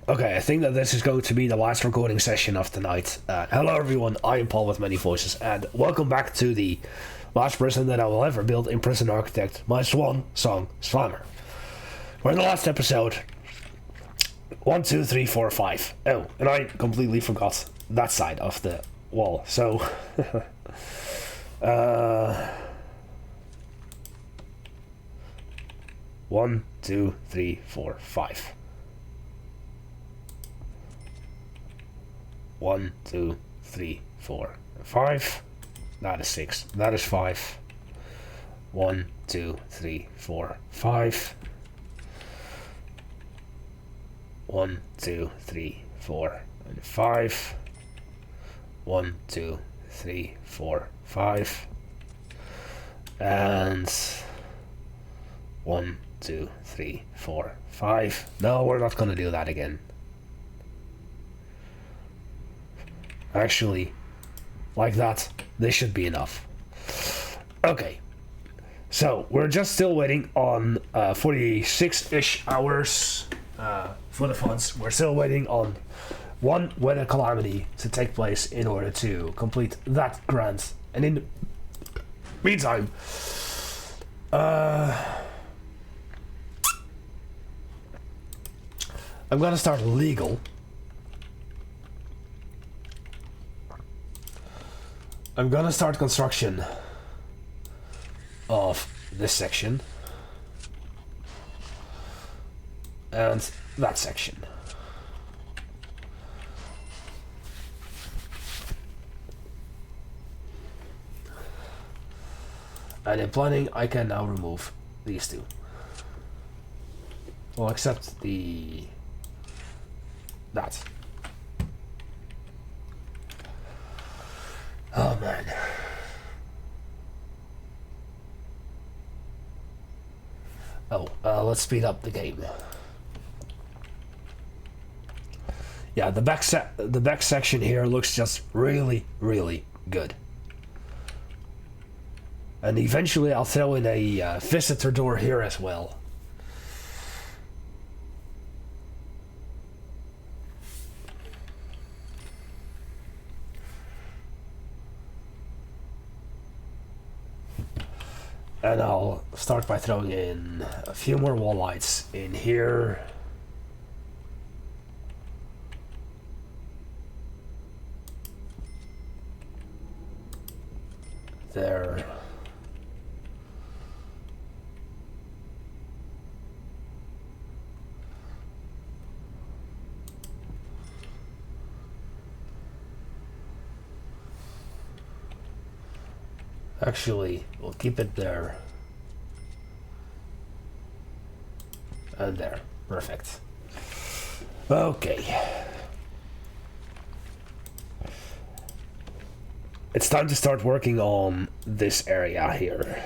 Okay, I think that this is going to be the last recording session of the night. Hello everyone, I am Paul with many voices, and welcome back to the last prison that I will ever build in Prison Architect, my Swansong Slammer. We're in the last episode. 1, 2, 3, 4, 5. Oh, and I completely forgot that side of the wall, so... 1, 2, 3, 4, 5. 1, 2, 3, 4, 5. That is 6. That is 5. 1, 2, 3, 4, 5. 1, 2, 3, 4, and 5. 1, 2, 3, 4, 5. And 1, 2, 3, 4, 5. No, we're not gonna do that again. Actually, like that, this should be enough. Okay, so we're just still waiting on 46-ish hours for the funds. We're still waiting on one weather calamity to take place in order to complete that grant. And in the meantime, I'm gonna start legal. I'm gonna start construction of this section and that section. And in planning, I can now remove these two. Well, except that. Oh man. Oh, let's speed up the game. Yeah, the back section here looks just really, really good. And eventually I'll throw in a visitor door here as well. And I'll start by throwing in a few more wall lights in here. There. Actually, we'll keep it there. And there. Perfect. Okay. It's time to start working on this area here.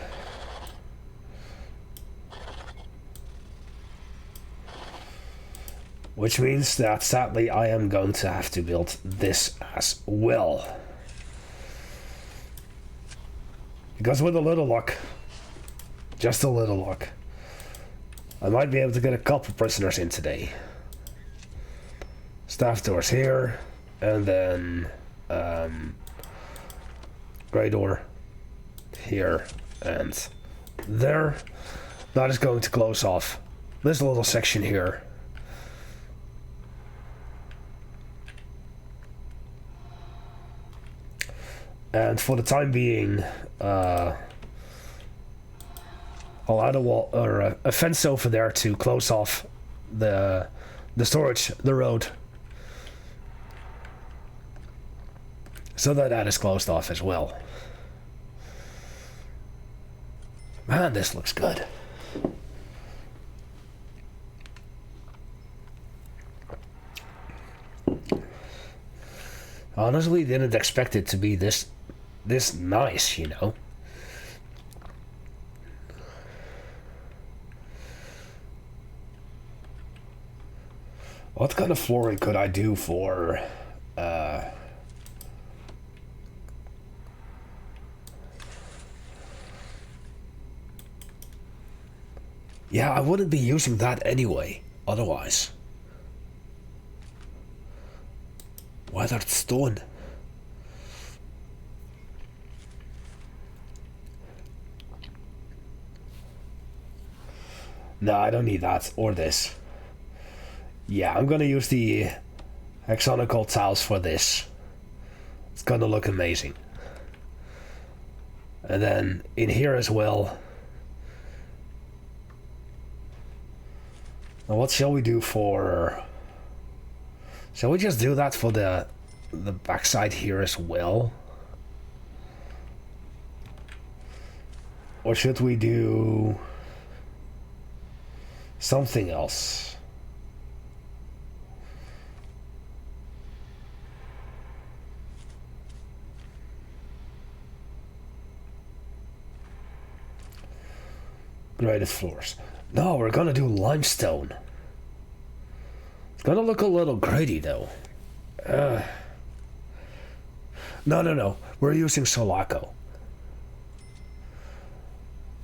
Which means that sadly I am going to have to build this as well. Because with a little luck, just a little luck, I might be able to get a couple prisoners in today. Staff doors here, and then grey door here and there. That is going to close off this little section here. And for the time being, I'll add a wall or a fence over there to close off the storage, the road, so that is closed off as well. Man, this looks good. Honestly, didn't expect it to be this nice, you know. What kind of flooring could I do for yeah, I wouldn't be using that anyway, otherwise. Weathered stone. No, I don't need that. Or this. Yeah, I'm gonna use the hexagonal tiles for this. It's gonna look amazing. And then in here as well. Now what shall we do for... Shall we just do that for the backside here as well? Or should we do something else? Graded floors. No, we're gonna do limestone. It's gonna look a little grady though. No. We're using Sulaco.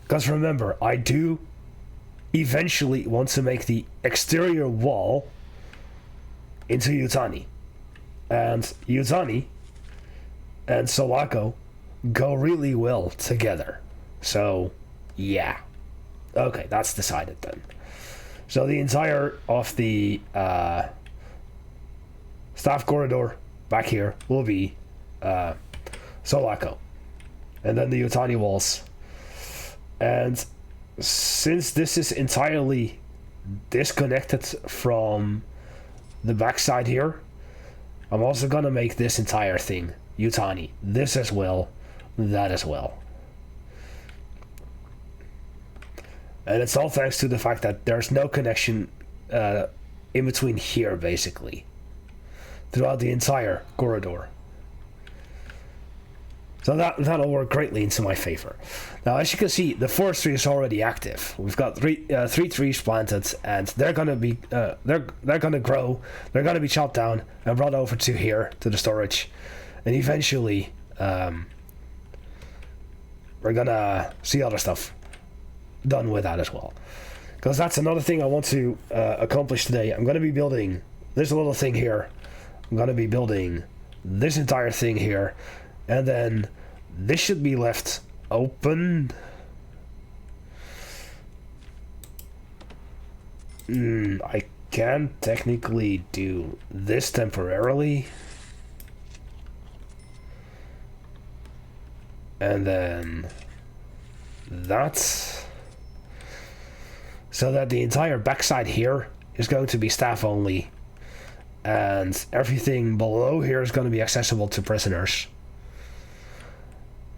Because remember, I do eventually want to make the exterior wall into Yutani. And Yutani and Sulaco go really well together. So, yeah. Okay, that's decided then. So the entire of the staff corridor back here will be Sulaco. And then the Yutani walls. And since this is entirely disconnected from the backside here, I'm also gonna make this entire thing Yutani. This as well, that as well. And it's all thanks to the fact that there's no connection in between here, basically. Throughout the entire corridor. So that'll work greatly into my favor. Now, as you can see, the forestry is already active. We've got three trees planted, and they're gonna be they're gonna grow. They're gonna be chopped down and brought over to here to the storage, and eventually we're gonna see other stuff done with that as well, because that's another thing I want to accomplish today. I'm going to be building this little thing here. I'm going to be building this entire thing here, and then this should be left open. I can technically do this temporarily, and then that's so that the entire backside here is going to be staff only, and everything below here is going to be accessible to prisoners.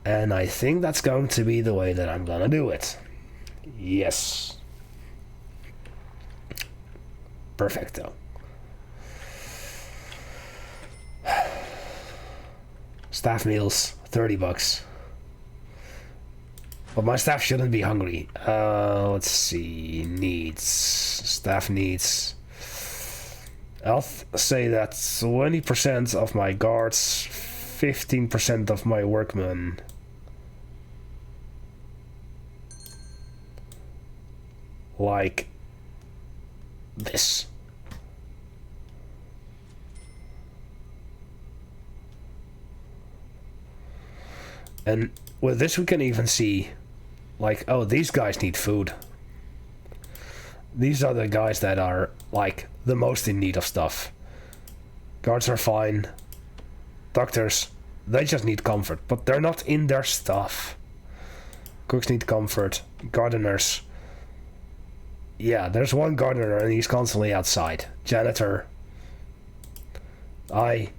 And I think that's going to be the way that I'm gonna do it. Yes. Perfecto. Staff meals, $30. But my staff shouldn't be hungry. Let's see. Needs. Staff needs. I'll say that 20% of my guards, 15% of my workmen. Like this. And with this we can even see, like, oh, these guys need food. These are the guys that are, like, the most in need of stuff. Guards are fine. Doctors, they just need comfort, but they're not in their stuff. Cooks need comfort. Gardeners. Yeah, there's one gardener and he's constantly outside. Janitor. I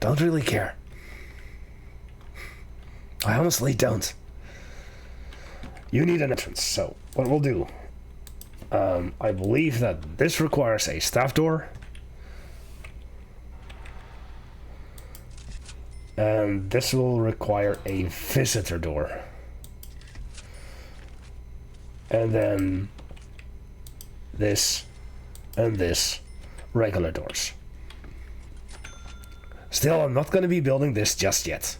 don't really care. I honestly don't. You need an entrance, so what we'll do, I believe that this requires a staff door, and this will require a visitor door, and then this and this regular doors. Still, I'm not going to be building this just yet.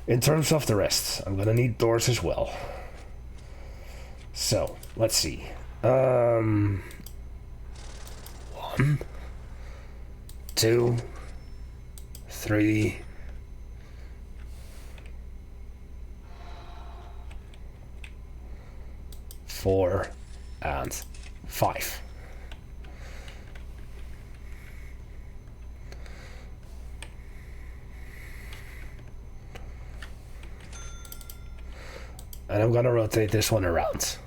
In terms of the rest, I'm gonna need doors as well. So, let's see. 1, 1, 2, 3, 4, and 5. And I'm gonna rotate this one around.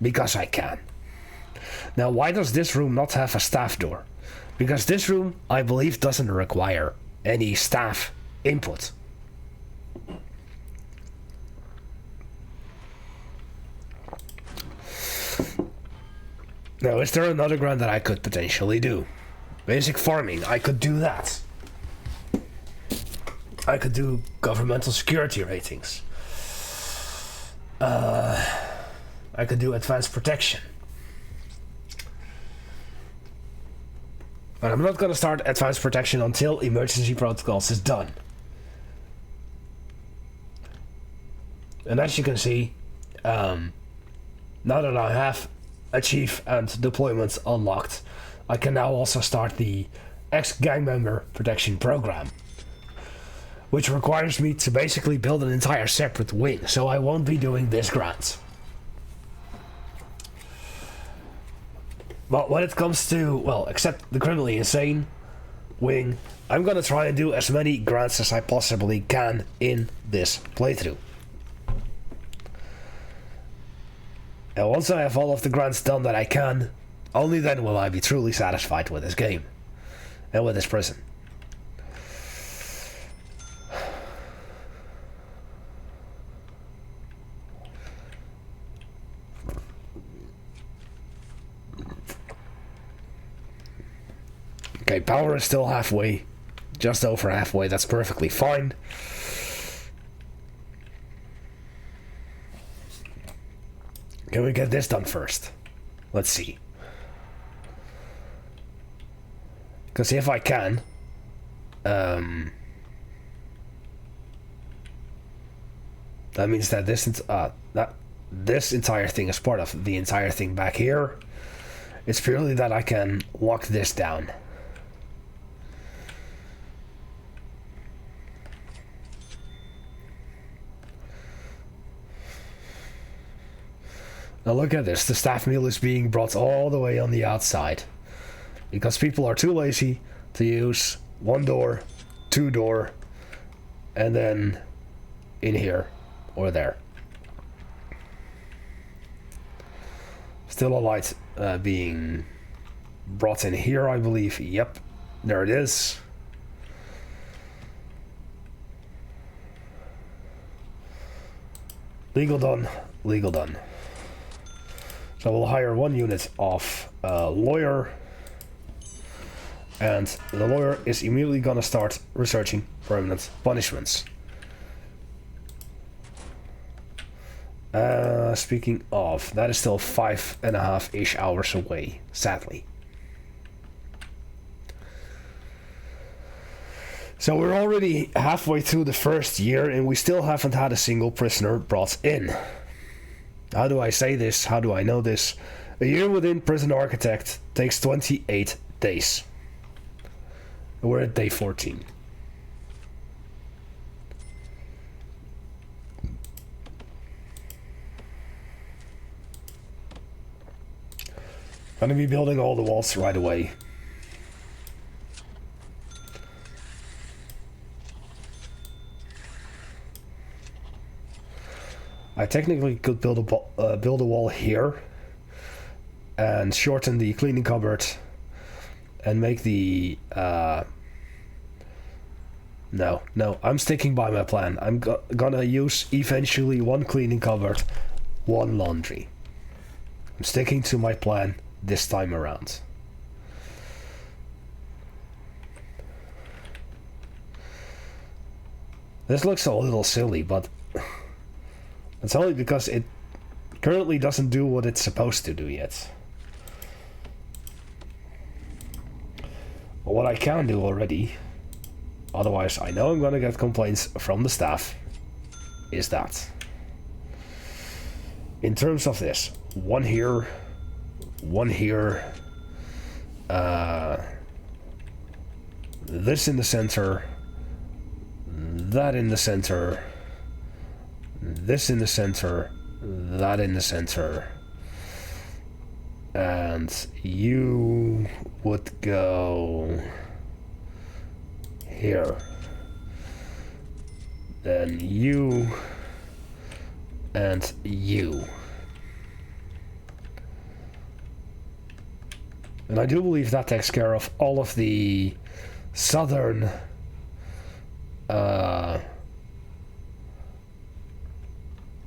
Because I can. Now, why does this room not have a staff door? Because this room, I believe, doesn't require any staff input. Now, is there another grant that I could potentially do? Basic farming, I could do that. I could do governmental security ratings. I could do advanced protection. But I'm not gonna start advanced protection until emergency protocols is done. And as you can see, now that I have achieve and deployment unlocked, I can now also start the ex-gang member protection program, which requires me to basically build an entire separate wing, so I won't be doing this grant. But when it comes to, well, except the criminally insane wing, I'm gonna try and do as many grants as I possibly can in this playthrough. And once I have all of the grants done that I can, only then will I be truly satisfied with this game and with this prison. Okay, power is still halfway, just over halfway, that's perfectly fine. Can we get this done first? Let's see. Because if I can, that means that this entire thing is part of the entire thing back here. It's purely that I can lock this down. Now look at this, the staff meal is being brought all the way on the outside. Because people are too lazy to use 1 door, 2 door, and then in here or there. Still a light being brought in here, I believe. Yep, there it is. Legal done, legal done. So we'll hire 1 unit of lawyer, and the lawyer is immediately gonna start researching permanent punishments. Speaking of, that is still 5.5-ish hours away, sadly. So we're already halfway through the first year and we still haven't had a single prisoner brought in. How do I say this? How do I know this? A year within Prison Architect takes 28 days. We're at day 14. Gonna be building all the walls right away. I technically could build a wall here and shorten the cleaning cupboard and make the no, I'm sticking by my plan. I'm gonna use eventually 1 cleaning cupboard, 1 laundry. I'm sticking to my plan this time around. This looks a little silly, but it's only because it currently doesn't do what it's supposed to do yet. But what I can do already, otherwise I know I'm gonna get complaints from the staff, is that in terms of this, 1 here, one here. This in the center. That in the center. This in the center. That in the center. And you would go here. Then you and you. And I do believe that takes care of all of the southern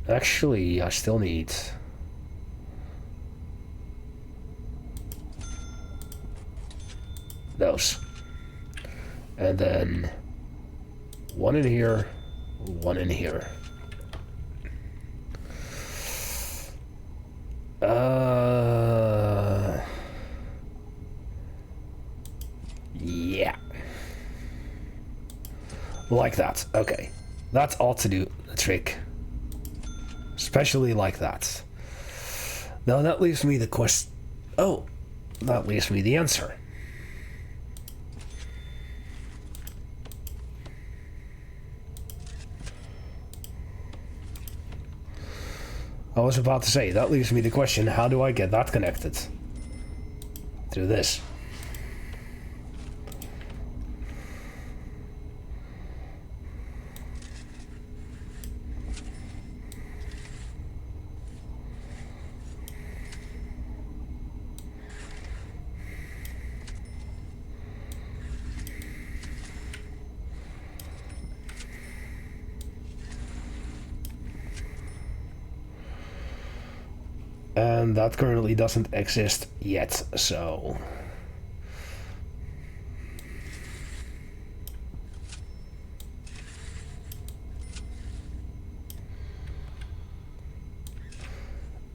actually I still need those. And then one in here, one in here. Yeah. Like that. Okay. That ought to do the trick. Especially like that. Now that leaves me the question. Oh, that leaves me the answer. I was about to say, that leaves me the question, how do I get that connected? Through this. And that currently doesn't exist yet, so...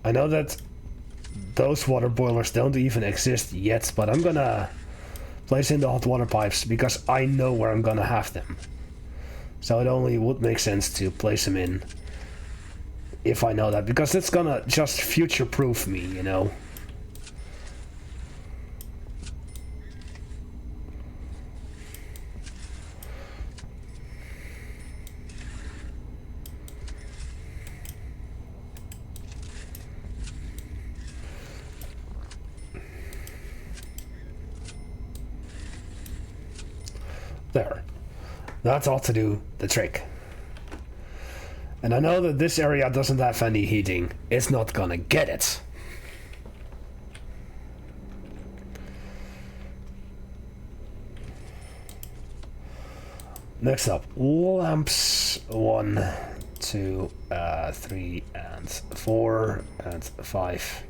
I know that those water boilers don't even exist yet, but I'm gonna place in the hot water pipes because I know where I'm gonna have them. So it only would make sense to place them in if I know that, because it's gonna just future-proof me, you know? There. That's all to do the trick. And I know that this area doesn't have any heating. It's not gonna get it. Next up, lamps 1, 2, 3, and 4, and 5,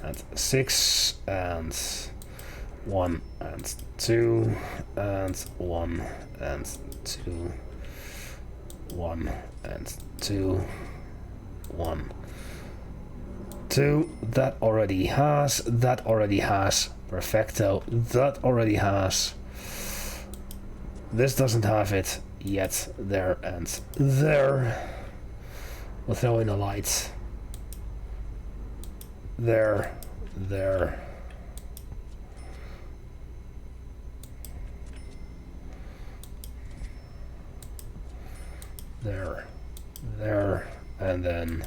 and 6, and 1, and 2, and 1, and 2. 1 and 2, 1, 2. That already has. That already has. Perfecto. That already has. This doesn't have it yet. There and there. We'll throw in a light. There. There. There, there, and then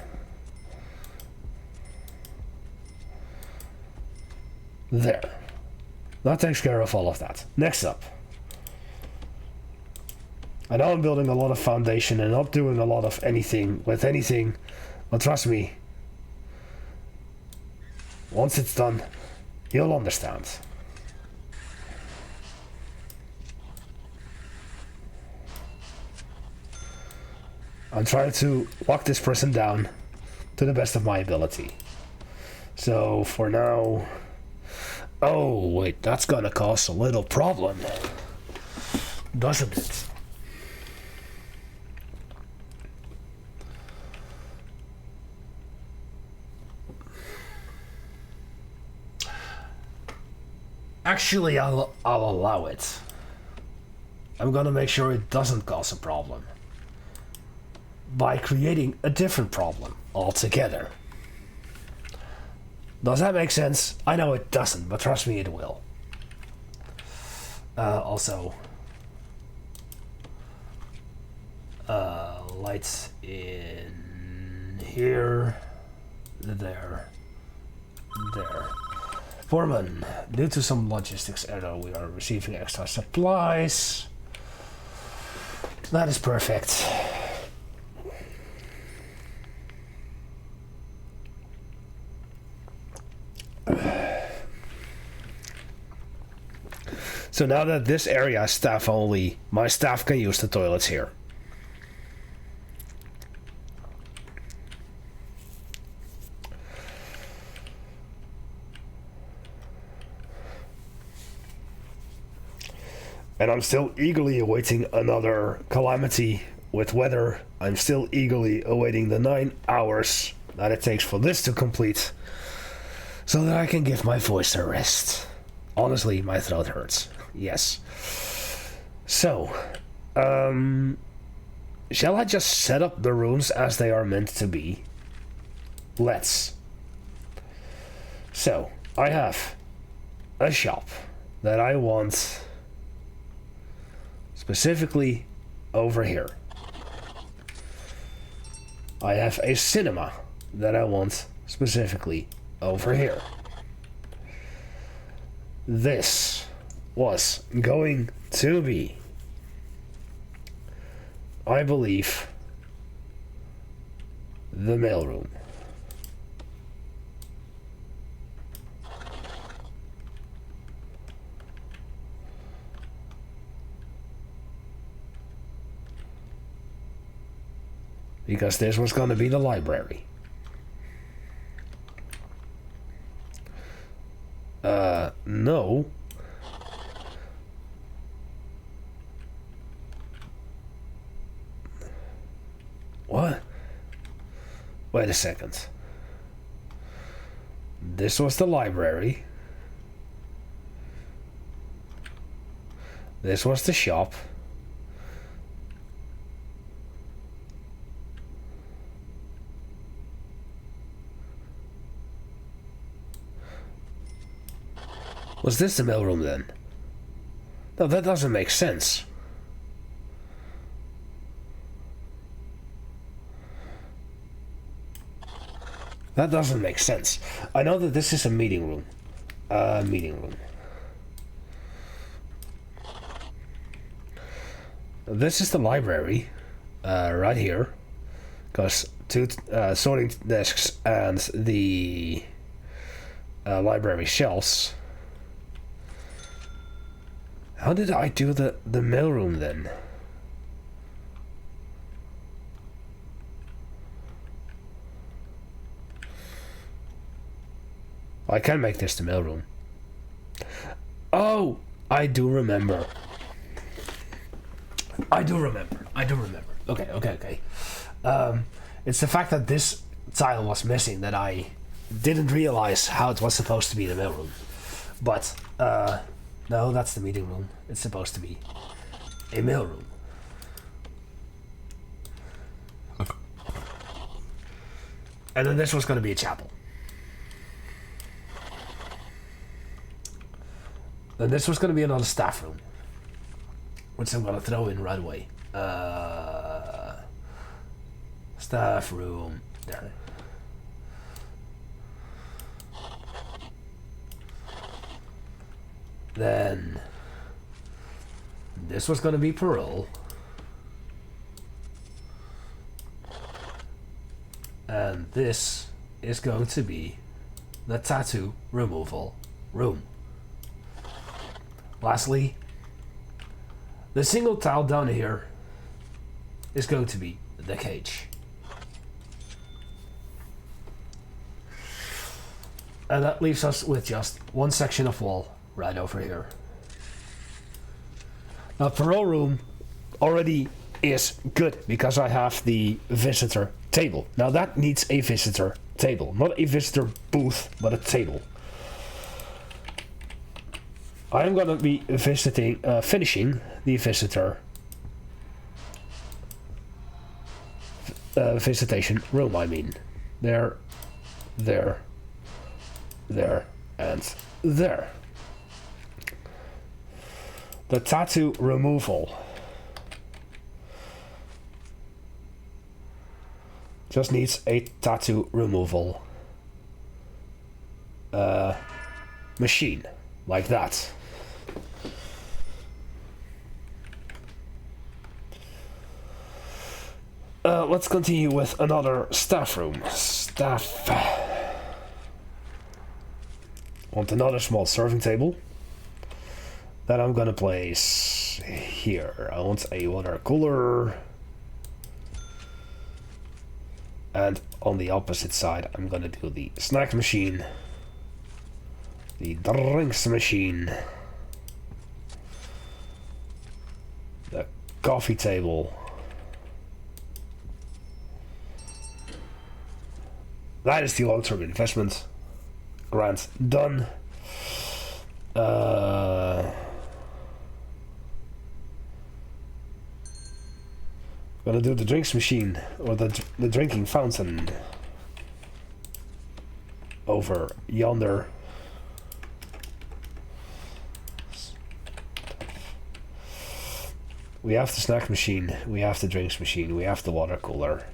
there. That takes care of all of that. Next up. I know I'm building a lot of foundation and not doing a lot of anything with anything, but trust me, once it's done, you'll understand. I'm trying to lock this person down to the best of my ability. So for now... Oh, wait, that's gonna cause a little problem, doesn't it? Actually, I'll allow it. I'm gonna make sure it doesn't cause a problem by creating a different problem altogether. Does that make sense? I know it doesn't, but trust me, it will. Also, lights in here, there. Foreman, due to some logistics error, we are receiving extra supplies. That is perfect. So now that this area is staff only, my staff can use the toilets here. And I'm still eagerly awaiting another calamity with weather. I'm still eagerly awaiting the 9 hours that it takes for this to complete, so that I can give my voice a rest. Honestly, my throat hurts. Yes. So, shall I just set up the rooms as they are meant to be? Let's. So, I have a shop that I want specifically over here. I have a cinema that I want specifically over here. This was going to be, I believe, the mailroom. Because this was going to be the library. No. What? Wait a second. This was the library. This was the shop. Was this the mailroom then? No, that doesn't make sense. That doesn't make sense. I know that this is a meeting room. Meeting room. This is the library. Right here. Because two sorting desks and the library shelves. How did I do the mailroom then? I can make this the mailroom. Oh, I do remember. Okay. It's the fact that this tile was missing that I didn't realize how it was supposed to be the mailroom. But, no, that's the meeting room. It's supposed to be a mailroom. And then this was going to be a chapel. Then this was going to be another staff room, which I'm going to throw in right away. Staff room. There. Then this was going to be parole. And this is going to be the tattoo removal room. Lastly, the single tile down here is going to be the cage. And that leaves us with just one section of wall right over here. Now, parole room already is good because I have the visitor table. Now that needs a visitor table, not a visitor booth, but a table. I am going to be finishing the visitor visitation room. I mean, there, there, and there. The tattoo removal. Just needs a tattoo removal machine, like that. Let's continue with another staff room. Staff. Want another small serving table that I'm gonna place here. I want a water cooler. And on the opposite side, I'm gonna do the snack machine, the drinks machine, the coffee table. That is the long-term investment. Grant done. Gonna do the drinks machine, or the drinking fountain over yonder. We have the snack machine, we have the drinks machine, we have the water cooler.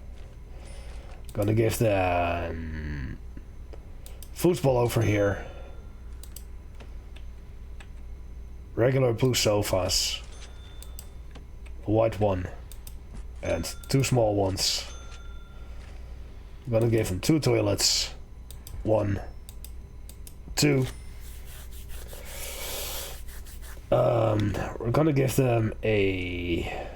Gonna give the football over here. Regular blue sofas. A white one. And 2 small ones. I'm gonna give them 2 toilets. 1, 2. We're gonna give them a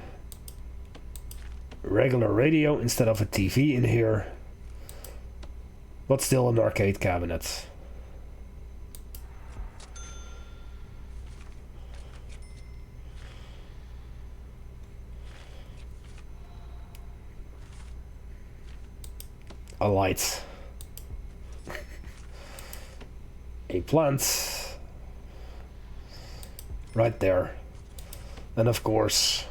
regular radio instead of a TV in here. But still an arcade cabinet. A light. A plant. Right there. And of course,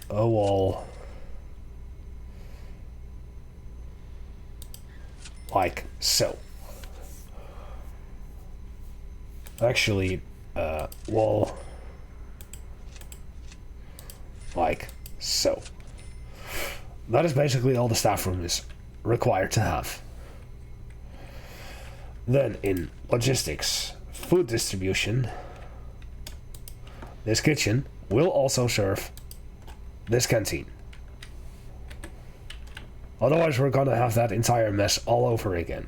a wall. Like so. Actually, wall. Like so. That is basically all the staff room is required to have. Then in logistics, food distribution, this kitchen will also serve this canteen. Otherwise we're gonna have that entire mess all over again.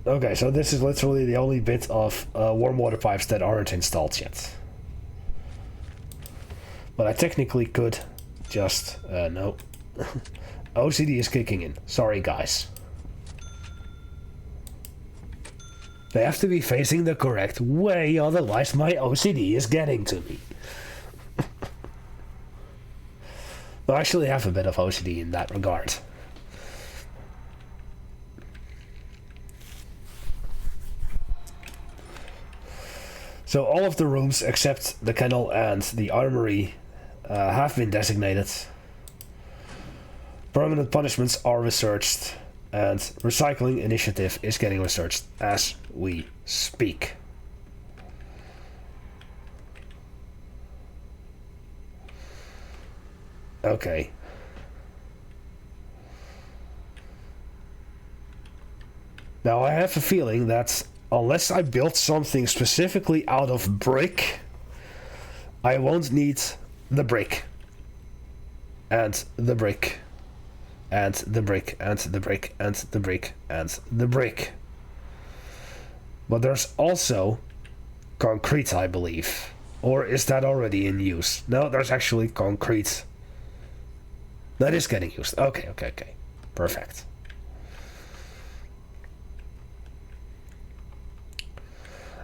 Okay, so this is literally the only bit of warm water pipes that aren't installed yet. But I technically could just... no. OCD is kicking in. Sorry, guys. They have to be facing the correct way, otherwise my OCD is getting to me. I actually have a bit of OCD in that regard. So all of the rooms except the kennel and the armory have been designated. Permanent punishments are researched, and recycling initiative is getting researched as we speak. Okay. Now I have a feeling that unless I build something specifically out of brick, I won't need the brick. And the brick. And the brick. And the brick. And the brick. And the brick. But there's also concrete, I believe. Or is that already in use? No, there's actually concrete. That is getting used. Okay. Perfect.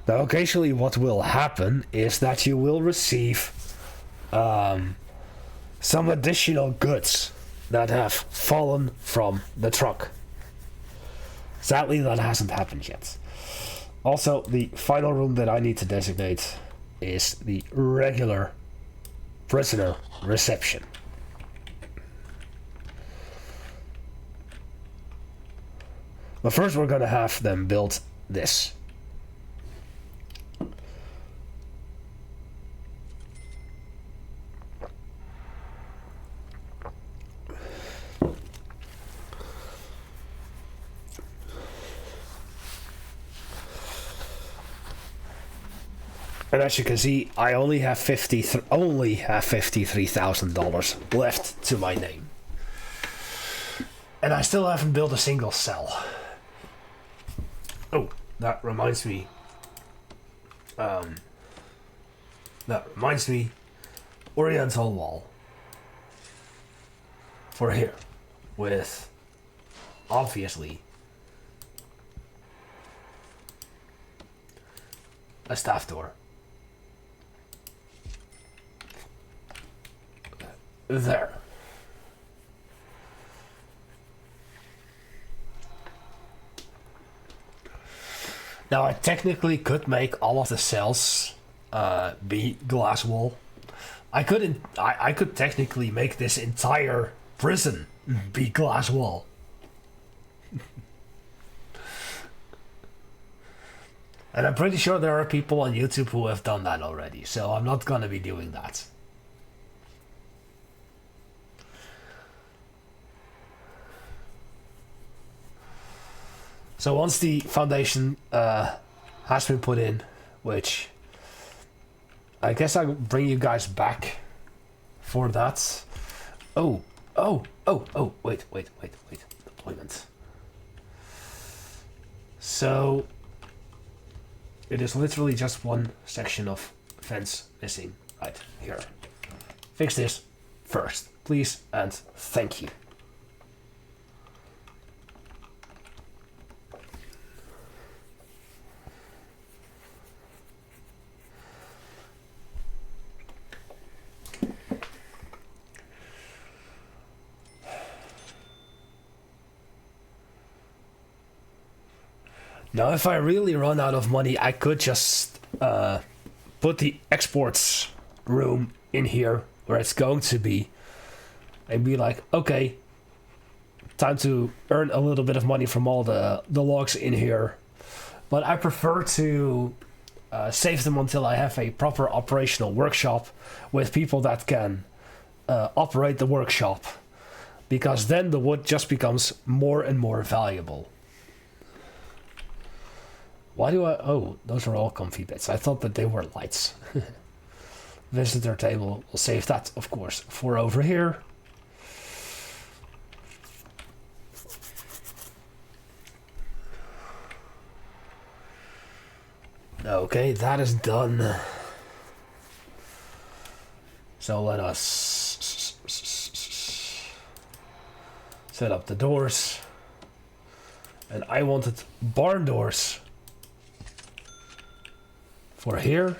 Now, occasionally what will happen is that you will receive some additional goods that have fallen from the truck. Sadly, that hasn't happened yet. Also, the final room that I need to designate is the regular prisoner reception. But first we're gonna have them build this. And as you can see, I only have $53,000 left to my name, and I still haven't built a single cell. Oh, that reminds me. Oriental wall for here, with obviously a staff door. There. Now I technically could make all of the cells be glass wall. I could technically make this entire prison be glass wall. And I'm pretty sure there are people on YouTube who have done that already, so I'm not gonna be doing that. So once the foundation has been put in, which I guess I'll bring you guys back for that. Oh, wait, deployment. So it is literally just one section of fence missing right here. Fix this first, please, and thank you. Now, if I really run out of money, I could just put the exports room in here where it's going to be and be like, okay, time to earn a little bit of money from all the logs in here. But I prefer to save them until I have a proper operational workshop with people that can operate the workshop, because then the wood just becomes more and more valuable. Why do I... Oh, those are all comfy bits. I thought that they were lights. Visitor table. We'll save that, of course, for over here. Okay, that is done. So let us set up the doors. And I wanted barn doors for here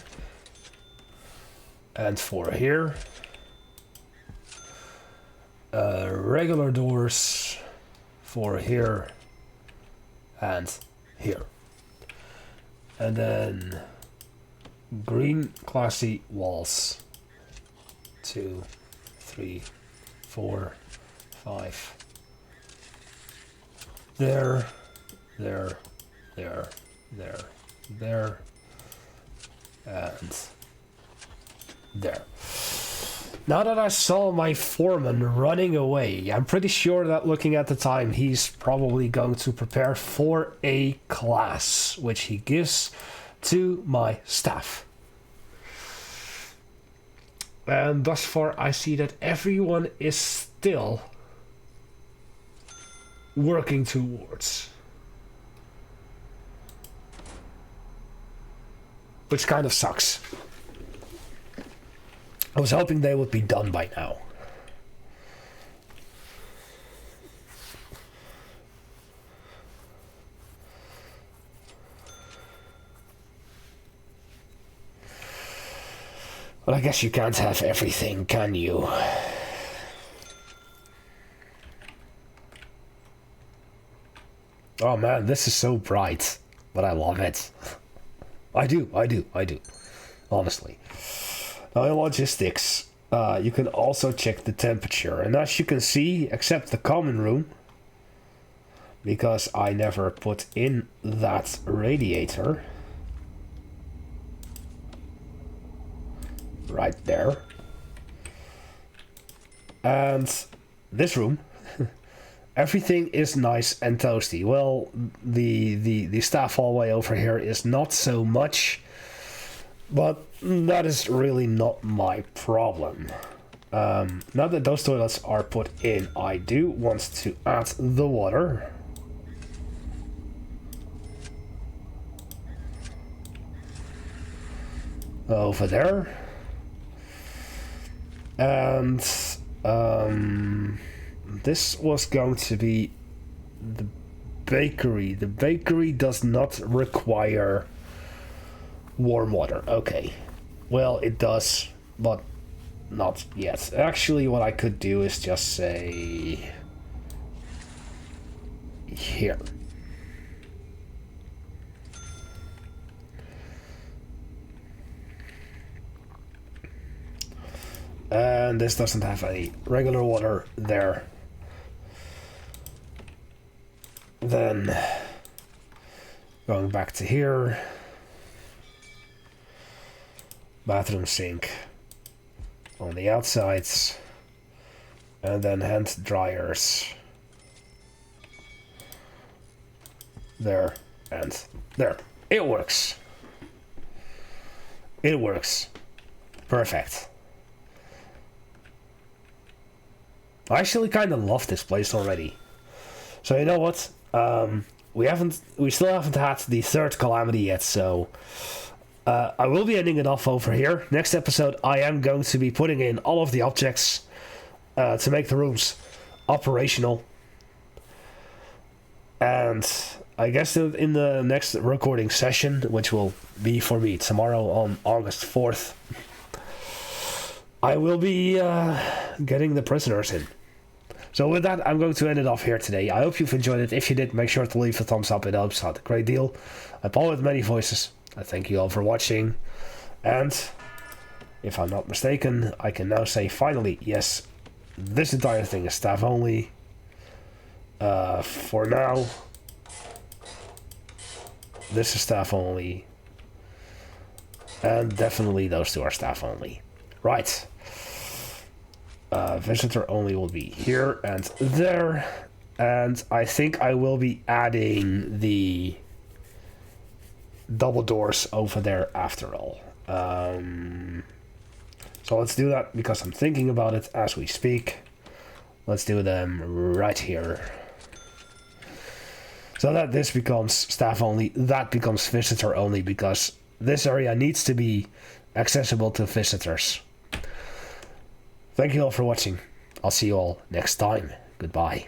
and for here. Regular doors for here and here. And then green classy walls. 2, 3, 4, 5. There, there, there, there, there, and there. Now that I saw my foreman running away, I'm pretty sure that looking at the time, he's probably going to prepare for a class, which he gives to my staff. And thus far, I see that everyone is still working towards. Which kind of sucks. I was hoping they would be done by now. But I guess you can't have everything, can you? Oh man, this is so bright, but I love it. I do. Honestly. Now in logistics, You can also check the temperature, and as you can see, except the common room, because I never put in that radiator right there, and this room, everything is nice and toasty. Well, the staff hallway over here is not so much, but that is really not my problem. Now that those toilets are put in, I do want to add the water. Over there. And this was going to be the bakery. The bakery does not require warm water. Okay. Well, it does, but not yet. Actually, what I could do is just say here. And this doesn't have any regular water there. Then going back to here, bathroom sink on the outsides, and then hand dryers there and there. It works. It works. Perfect. I actually kind of love this place already. So you know what? We still haven't had the third calamity yet, so I will be ending it off over here. Next episode, I am going to be putting in all of the objects to make the rooms operational. And I guess in the next recording session, which will be for me tomorrow on August 4th, I will be getting the prisoners in. So with that, I'm going to end it off here today. I hope you've enjoyed it. If you did, make sure to leave a thumbs up. It helps out a great deal. I'm Paul with many voices. I thank you all for watching. And if I'm not mistaken, I can now say finally, yes, this entire thing is staff only. For now, this is staff only. And definitely those two are staff only. Right. Visitor only will be here and there, and I think I will be adding the double doors over there after all. So let's do that because I'm thinking about it as we speak. Let's do them right here. So that this becomes staff only, that becomes visitor only, because this area needs to be accessible to visitors. Thank you all for watching. I'll see you all next time. Goodbye.